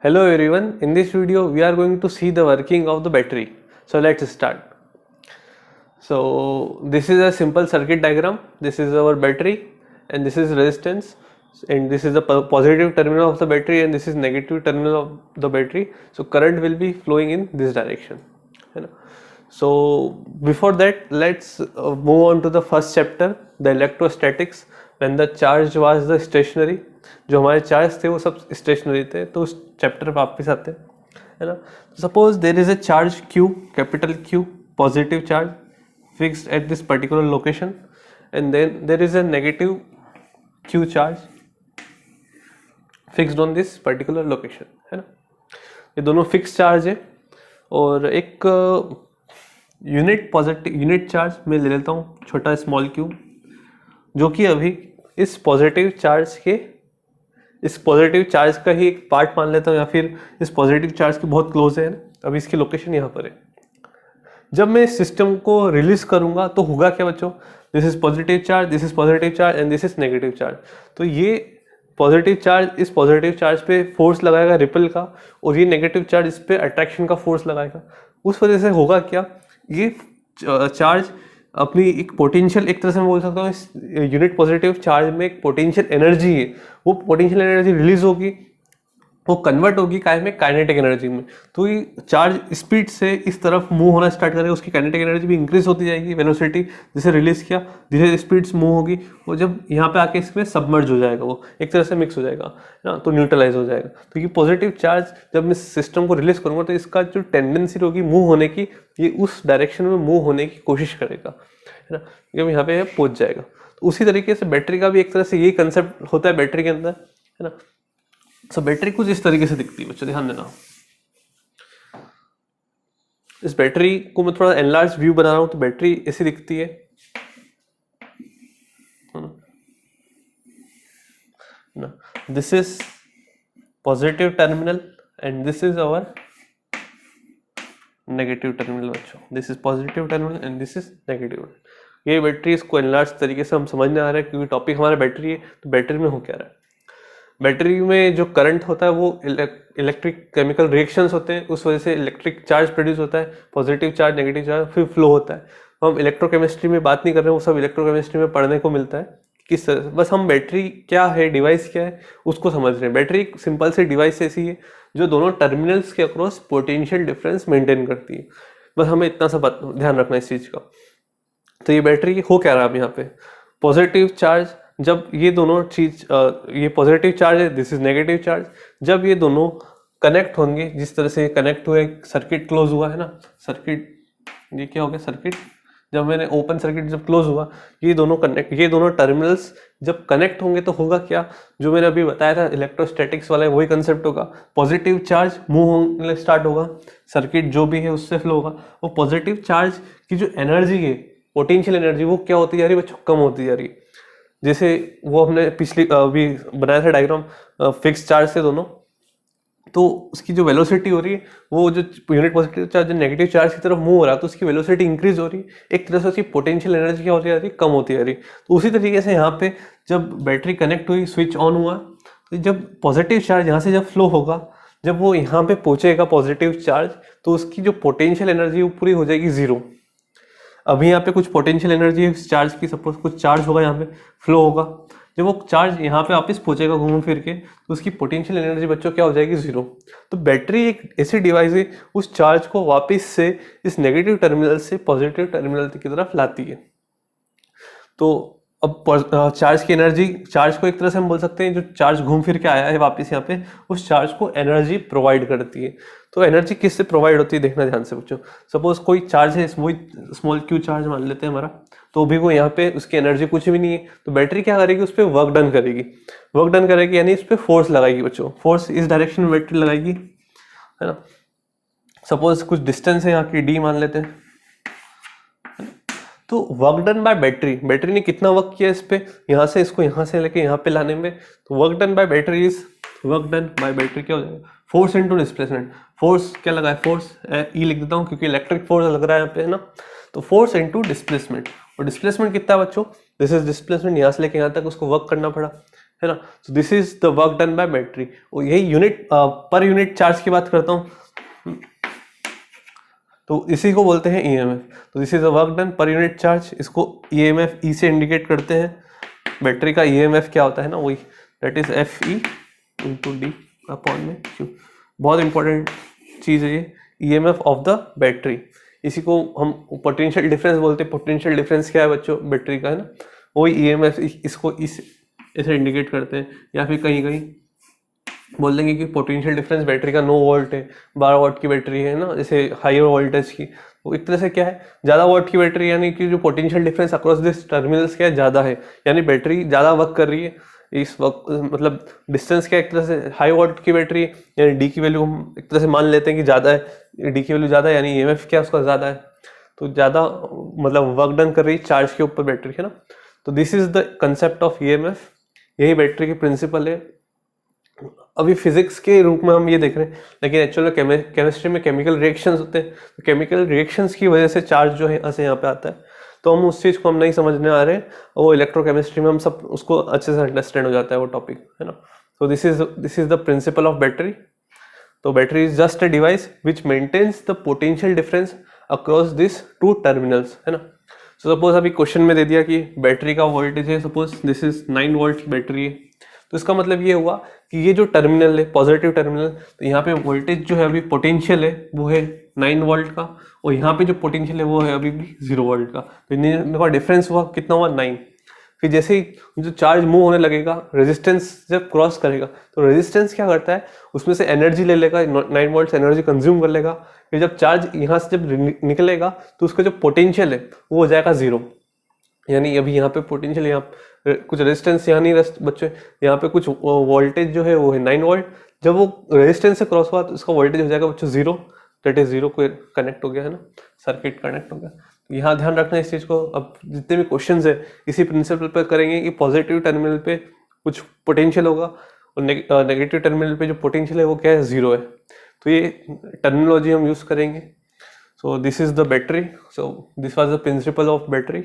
Hello everyone, in this video we are going to see the working of the battery. So let's start. So this is a simple circuit diagram. This is our battery and this is resistance, and this is the positive terminal of the battery and this is negative terminal of the battery. So current will be flowing in this direction. So before that, let's move on to the first chapter, the electrostatics. When the charge was the stationary, जो हमारे charge थे वो सब stationery थे, तो उस chapter पर वापस आते हैं, है ना. Suppose there is a charge Q, capital Q, positive charge fixed at this particular location, and then there is a negative Q charge fixed on this particular location, है ना. ये दोनों फिक्स चार्ज है. और एक यूनिट पॉजिटिव यूनिट चार्ज मैं ले लेता हूँ, छोटा स्मॉल q, जो कि अभी इस पॉजिटिव चार्ज का ही एक पार्ट मान लेता हूँ, या फिर इस पॉजिटिव चार्ज के बहुत क्लोज है. अभी इसकी लोकेशन यहाँ पर है. जब मैं इस सिस्टम को रिलीज करूंगा तो होगा क्या बच्चों, this is positive charge, this is positive charge and this is negative charge. तो ये पॉजिटिव चार्ज इस पॉजिटिव चार्ज पे फोर्स लगाएगा रिपल का, और ये नेगेटिव चार्ज इस पे अट्रैक्शन का फोर्स लगाएगा. उस वजह से होगा क्या, ये चार्ज अपनी एक पोटेंशियल, एक तरह से मैं बोल सकता हूँ इस यूनिट पॉजिटिव चार्ज में एक पोटेंशियल एनर्जी है, वो पोटेंशियल एनर्जी रिलीज होगी, वो कन्वर्ट होगी काय में, काइनेटिक एनर्जी में. तो ये चार्ज स्पीड से इस तरफ मूव होना स्टार्ट करेगा, उसकी काइनेटिक एनर्जी भी इंक्रीज होती जाएगी, वेलोसिटी जैसे रिलीज किया धीरे स्पीड से मूव होगी, वो जब यहाँ पे आके इसमें सबमर्ज हो जाएगा, वो एक तरह से मिक्स हो जाएगा ना, तो न्यूट्रलाइज हो जाएगा. तो ये पॉजिटिव चार्ज जब मैं सिस्टम को रिलीज करूंगा तो इसका जो टेंडेंसी होगी मूव होने की, ये उस डायरेक्शन में मूव होने की कोशिश करेगा, है ना, जब यहाँ पे पहुंच जाएगा. तो उसी तरीके से बैटरी का भी एक तरह से यही कंसेप्ट होता है बैटरी के अंदर, है ना. सो बैटरी कुछ इस तरीके से दिखती है बच्चों, ध्यान देना. इस बैटरी को मैं थोड़ा एनलार्ज व्यू बना रहा हूं, तो बैटरी ऐसी दिखती है ना. This is positive terminal and this is our negative terminal बच्चों. This is positive terminal and this is negative. ये बैटरी, इसको एनलार्ज तरीके से हम समझने आ रहे हैं, क्योंकि टॉपिक हमारा बैटरी है. तो बैटरी में हो क्या रहा है, बैटरी में जो करंट होता है वो इलेक्ट्रिक केमिकल रिएक्शंस होते हैं, उस वजह से इलेक्ट्रिक चार्ज प्रोड्यूस होता है, पॉजिटिव चार्ज नेगेटिव चार्ज, फिर फ्लो होता है. हम इलेक्ट्रोकेमिस्ट्री में बात नहीं कर रहे हैं, वो सब इलेक्ट्रोकेमिस्ट्री में पढ़ने को मिलता है किस तरह. बस हम बैटरी क्या है, डिवाइस क्या है, उसको समझ रहे हैं. बैटरी एक सिंपल से डिवाइस ऐसी है जो दोनों टर्मिनल्स के अक्रॉस पोटेंशियल डिफरेंस मेंटेन करती है. बस हमें इतना सा ध्यान रखना है इस चीज का. तो ये बैटरी हो क्या रहा है यहाँ पे, पॉजिटिव चार्ज, जब ये दोनों चीज, ये पॉजिटिव चार्ज है, दिस इज नेगेटिव चार्ज, जब ये दोनों कनेक्ट होंगे, जिस तरह से कनेक्ट हुए, सर्किट क्लोज हुआ है ना, सर्किट, ये क्या हो गया, सर्किट जब मैंने ओपन सर्किट जब क्लोज हुआ, ये दोनों टर्मिनल्स जब कनेक्ट होंगे तो होगा क्या, जो मैंने अभी बताया था इलेक्ट्रोस्टैटिक्स वाला, वही कंसेप्ट होगा. पॉजिटिव चार्ज मूव होने स्टार्ट होगा, सर्किट जो भी है उससे फ्लो होगा. वो पॉजिटिव चार्ज की जो एनर्जी है, पोटेंशियल एनर्जी, वो क्या होती जा रही है बच्चों, कम होती जा रही है. जैसे वो हमने पिछली अभी बनाया था डायग्राम, फिक्स चार्ज से दोनों, तो उसकी जो वेलोसिटी हो रही है, वो जो unit positive charge negative charge की तरफ मूव हो रहा है, तो उसकी वेलोसिटी इंक्रीज हो रही है, एक तरह से उसकी पोटेंशियल एनर्जी क्या होती जा रही है, कम होती जा रही है. तो उसी तरीके से यहाँ पे जब बैटरी कनेक्ट हुई, स्विच ऑन हुआ, तो जब पॉजिटिव चार्ज यहाँ से जब फ्लो होगा, जब वो यहाँ पे पहुंचेगा पॉजिटिव चार्ज, तो उसकी जो पोटेंशियल एनर्जी वो पूरी हो जाएगी जीरो. अभी यहाँ पे कुछ पोटेंशियल एनर्जी है चार्ज की, सपोज कुछ चार्ज होगा यहाँ पे, फ्लो होगा, जब वो चार्ज यहाँ पे वापस पहुंचेगा घूम फिर के, तो उसकी पोटेंशियल एनर्जी बच्चों क्या हो जाएगी, जीरो. तो बैटरी एक ऐसी डिवाइस है उस चार्ज को वापस से इस नेगेटिव टर्मिनल से पॉजिटिव टर्मिनल की तरफ लाती है. तो अब चार्ज की एनर्जी, चार्ज को एक तरह से हम बोल सकते हैं जो चार्ज घूम फिर के आया है वापस यहाँ पे, उस चार्ज को एनर्जी प्रोवाइड करती है. तो एनर्जी किससे प्रोवाइड होती है, देखना ध्यान से बच्चों. सपोज कोई चार्ज है, स्मॉल क्यू चार्ज मान लेते हैं हमारा, तो अभी वो यहाँ पे उसकी एनर्जी कुछ भी नहीं है, तो बैटरी क्या करेगी, उस पर वर्क डन करेगी, यानी इस पर फोर्स लगाएगी बच्चों. फोर्स इस डायरेक्शन में बैटरी लगाएगी, है ना. सपोज कुछ डिस्टेंस है यहाँ की डी मान लेते हैं, तो वर्क डन बाय बैटरी ने कितना वर्क किया इस पे, यहाँ से इसको यहाँ से लेके यहाँ पे लाने में. तो वर्क डन बाय बैटरी क्या हो जाएगा, फोर्स इनटू डिस्प्लेसमेंट. फोर्स क्या लगा है, फोर्स ई लिख देता हूँ क्योंकि इलेक्ट्रिक फोर्स लग रहा है यहाँ पे, है ना. तो फोर्स इनटू डिस्प्लेसमेंट, और डिस्प्लेसमेंट कितना है बच्चों, दिस इज डिस्प्लेसमेंट, यहाँ से लेके यहाँ तक उसको वर्क करना पड़ा, है ना। So this is the work done by battery. और यही यूनिट पर यूनिट चार्ज की बात करता हूँ तो इसी को बोलते हैं ईएमएफ। तो this is a work done per unit charge, इसको ईएमएफ ई से इंडिकेट करते हैं। बैटरी का ईएमएफ क्या होता है ना, वही that is F E into D upon में क्यू। बहुत इंपॉर्टेंट चीज़ है ये, ईएमएफ ऑफ द बैटरी। इसी को हम पोटेंशियल डिफरेंस बोलते हैं। पोटेंशियल डिफरेंस क्या है बच्चों, बैटरी का, है ना, वही ईएमएफ इसको इसे इंडिकेट करते हैं। या फिर कहीं कहीं बोल देंगे कि पोटेंशियल डिफरेंस बैटरी का 9 वोल्ट है, 12 वोल्ट की बैटरी है ना, जैसे हायर वोल्टेज की। तो एक तरह से क्या है, ज़्यादा वोल्ट की बैटरी, यानी कि जो potential difference across this terminals क्या है, ज़्यादा है, यानी बैटरी ज़्यादा वर्क कर रही है इस वक्त। मतलब डिस्टेंस क्या, एक तरह से हाई वोल्ट की बैटरी, यानी डी की वैल्यू हम एक तरह से मान लेते हैं कि ज़्यादा है, डी की वैल्यू ज़्यादा है, यानी ईएमएफ क्या उसका ज़्यादा है, तो ज़्यादा मतलब वर्क डन कर रही है चार्ज के ऊपर बैटरी, है ना। तो this is the concept of EMF, यही बैटरी की प्रिंसिपल है। अभी फिजिक्स के रूप में हम ये देख रहे हैं, लेकिन एक्चुअल में केमिस्ट्री में केमिकल रिएक्शंस होते हैं। तो केमिकल रिएक्शंस की वजह से चार्ज जो है ऐसे यहाँ पे आता है। तो हम उस चीज़ को हम नहीं समझने आ रहे हैं, वो इलेक्ट्रोकेमिस्ट्री में हम सब उसको अच्छे से अंडरस्टैंड हो जाता है वो टॉपिक, है ना। तो this is the principle of battery. तो battery is just a device which maintains the potential difference across this two terminals, है ना। सो सपोज अभी क्वेश्चन में दे दिया कि बैटरी का वोल्टेज है, suppose this is 9 volt battery है। तो इसका मतलब ये हुआ कि ये जो टर्मिनल है पॉजिटिव टर्मिनल, तो यहाँ पे वोल्टेज जो है अभी पोटेंशियल है वो है 9 वोल्ट का, और यहाँ पे जो पोटेंशियल है वो है अभी भी 0 वोल्ट का। तो इन का डिफरेंस हुआ कितना हुआ, 9। फिर जैसे ही जो चार्ज मूव होने लगेगा, रेजिस्टेंस जब क्रॉस करेगा, तो रेजिस्टेंस क्या करता है, उसमें से एनर्जी ले लेगा, 9 वोल्ट एनर्जी कंज्यूम कर लेगा। फिर जब चार्ज यहाँ से जब निकलेगा तो उसका जो पोटेंशियल है वो हो जाएगा 0। यानी अभी यहाँ पे पोटेंशियल, यहाँ कुछ रेजिस्टेंस यहाँ नहीं बच्चे, यहाँ पे कुछ वोल्टेज जो है वो है 9 वोल्ट। जब वो रेजिस्टेंस से क्रॉस हुआ तो इसका वोल्टेज हो जाएगा बच्चों 0, दैट इज 0 को कनेक्ट हो गया, है ना, सर्किट कनेक्ट हो गया। तो यहाँ ध्यान रखना इस चीज़ को। अब जितने भी क्वेश्चंस है इसी प्रिंसिपल पर करेंगे कि पॉजिटिव टर्मिनल पे कुछ पोटेंशियल होगा और नेगेटिव टर्मिनल पे जो पोटेंशियल है वो क्या है, 0 है। तो ये टर्मिनोलॉजी हम यूज़ करेंगे। So this is the battery. So this was the principle of battery.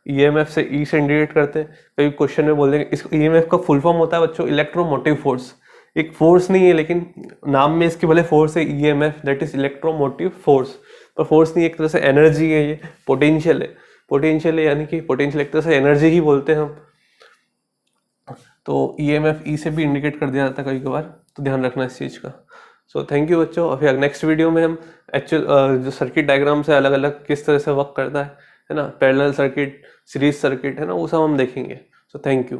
EMF से ई से इंडिकेट करते हैं। कई क्वेश्चन में बोल देंगे इस ईएमएफ का फुल फॉर्म होता है बच्चों इलेक्ट्रोमोटिव फोर्स। एक फोर्स नहीं है, लेकिन नाम में इसके भले फोर्स है EMF, that is electromotive force, पर फोर्स नहीं, एक तरह से एनर्जी है, ये पोटेंशियल है। पोटेंशियल है यानी कि पोटेंशियल एक तरह से एनर्जी ही बोलते हैं हम। तो ईएमएफ ई से भी इंडिकेट कर दिया जाता है कभी कभार, तो ध्यान रखना इस चीज़ का। सो थैंक यू बच्चों। और फिर नेक्स्ट वीडियो में हम एक्चुअल जो सर्किट डायग्राम से अलग अलग किस तरह से वर्क करता है ना, पैरेलल सर्किट, सीरीज सर्किट, है ना, वो सब हम देखेंगे। So thank you.